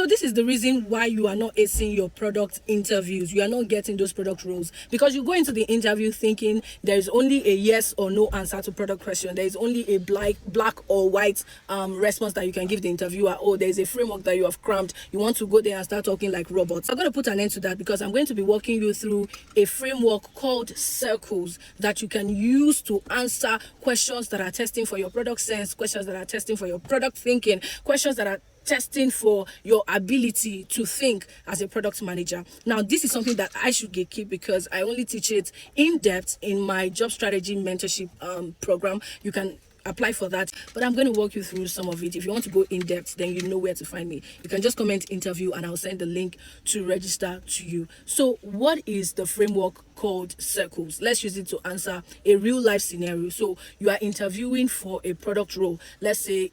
So this is the reason why you are not acing your product interviews. You are not getting those product roles, because you go into the interview thinking there is only a yes or no answer to product question. There is only a black or white response that you can give the interviewer. Oh, there is a framework that you have crammed. You want to go there and start talking like robots. I'm going to put an end to that, because I'm going to be walking you through a framework called circles that you can use to answer questions that are testing for your product sense, questions that are testing for your product thinking, questions that are testing for your ability to think as a product manager. Now, this is something that I should gatekeep, because I only teach it in depth in my job strategy mentorship program. You can apply for that, but I'm going to walk you through some of it. If you want to go in depth, then you know where to find me. You can just comment interview and I'll send the link to register to you. So what is the framework called circles? Let's use it to answer a real life scenario. So you are interviewing for a product role. Let's say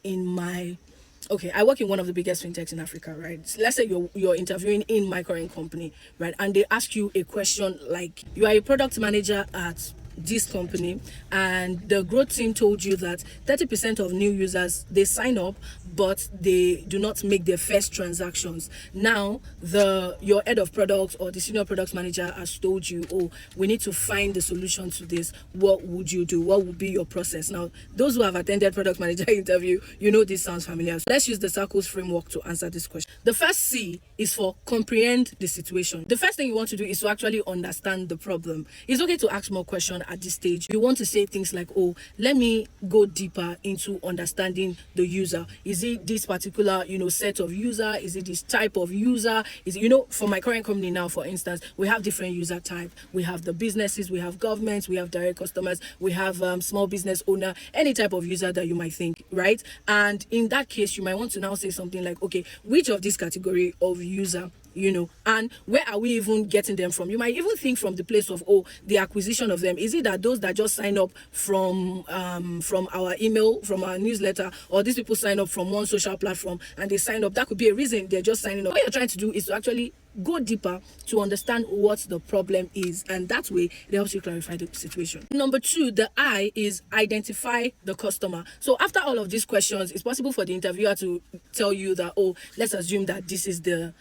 I work in one of the biggest fintechs in Africa, right? So let's say you're interviewing in my current company, right? And they ask you a question like, you are a product manager at this company, and the growth team told you that 30% of new users, they sign up but they do not make their first transactions. Now your head of products or the senior product manager has told you, oh, we need to find the solution to this. What would you do? What would be your process? Now, those who have attended product manager interview, you know this sounds familiar. So let's use the circles framework to answer this question. The first C is for comprehend the situation. The first thing you want to do is to actually understand the problem. It's okay to ask more questions at this stage. You want to say things like, oh, let me go deeper into understanding the user. Is it this particular set of user? Is it this type of user? Is it, for my current company now, for instance, we have different user type. We have the businesses, we have governments, we have direct customers, we have small business owner, any type of user that you might think, right? And in that case, you might want to now say something like, okay, which of this category of user, and where are we even getting them from? You might even think from the place of, oh, the acquisition of them. Is it that those that just sign up from our email, from our newsletter, or these people sign up from one social platform and they sign up? That could be a reason they're just signing up. What you're trying to do is to actually go deeper to understand what the problem is, and that way it helps you clarify the situation. Number 2, the I is identify the customer. So after all of these questions, it's possible for the interviewer to tell you that, oh, let's assume that this is the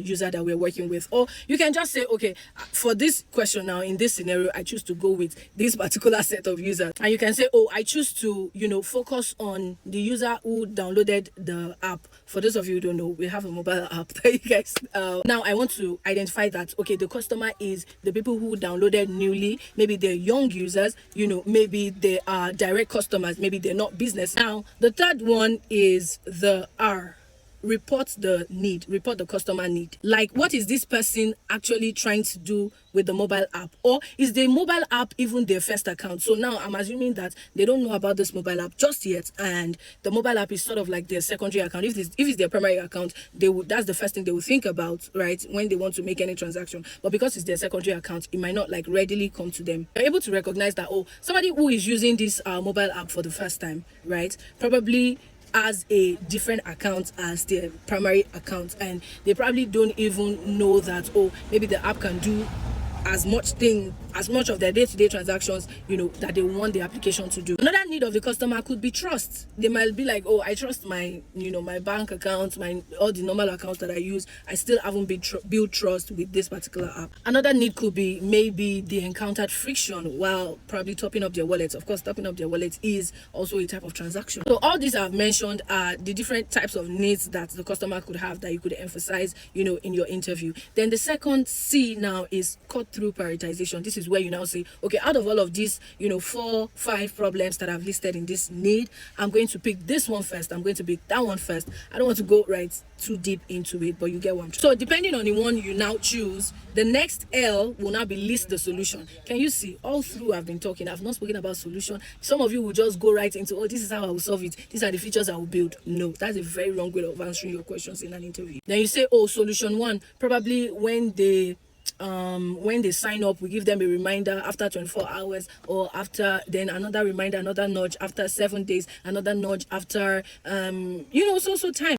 user that we're working with. Or you can just say, okay, for this question now, in this scenario, I choose to go with this particular set of users. And you can say, oh, I choose to focus on the user who downloaded the app. For those of you who don't know, we have a mobile app that you guys now I want to identify that, okay, the customer is the people who downloaded newly. Maybe they're young users, maybe they are direct customers, maybe they're not business. Now the third one is the R. Report the customer need. Like, what is this person actually trying to do with the mobile app? Or is the mobile app even their first account? So now I'm assuming that they don't know about this mobile app just yet, and the mobile app is sort of like their secondary account. If it's their primary account, that's the first thing they will think about, right, when they want to make any transaction. But because it's their secondary account, it might not readily come to them. You're able to recognize that, oh, somebody who is using this mobile app for the first time, right, probably has a different account as their primary account, and they probably don't even know that, oh, maybe the app can do as much of their day-to-day transactions, that they want the application to do. Another need of the customer could be trust. They might be like, oh, I trust my bank account, all the normal accounts that I use. I still haven't built trust with this particular app. Another need could be maybe they encountered friction while probably topping up their wallet. Of course, topping up their wallet is also a type of transaction. So all these I've mentioned are the different types of needs that the customer could have that you could emphasize, in your interview. Then the second C now is cut through prioritization. This is where you now say, okay, out of all of these 4-5 problems that I've listed in this need, I'm going to pick this one first, I'm going to pick that one first. I don't want to go too deep into it, but you get what I'm trying. So depending on the one you now choose, the next L will now be list the solution. Can you see all through I've been talking, I've not spoken about solution. Some of you will just go right into, oh, this is how I will solve it, these are the features I will build. No, that's a very wrong way of answering your questions in an interview. Then you say, oh, solution 1, probably when they sign up, we give them a reminder after 24 hours, or after, then another reminder, another nudge after 7 days, another nudge after time.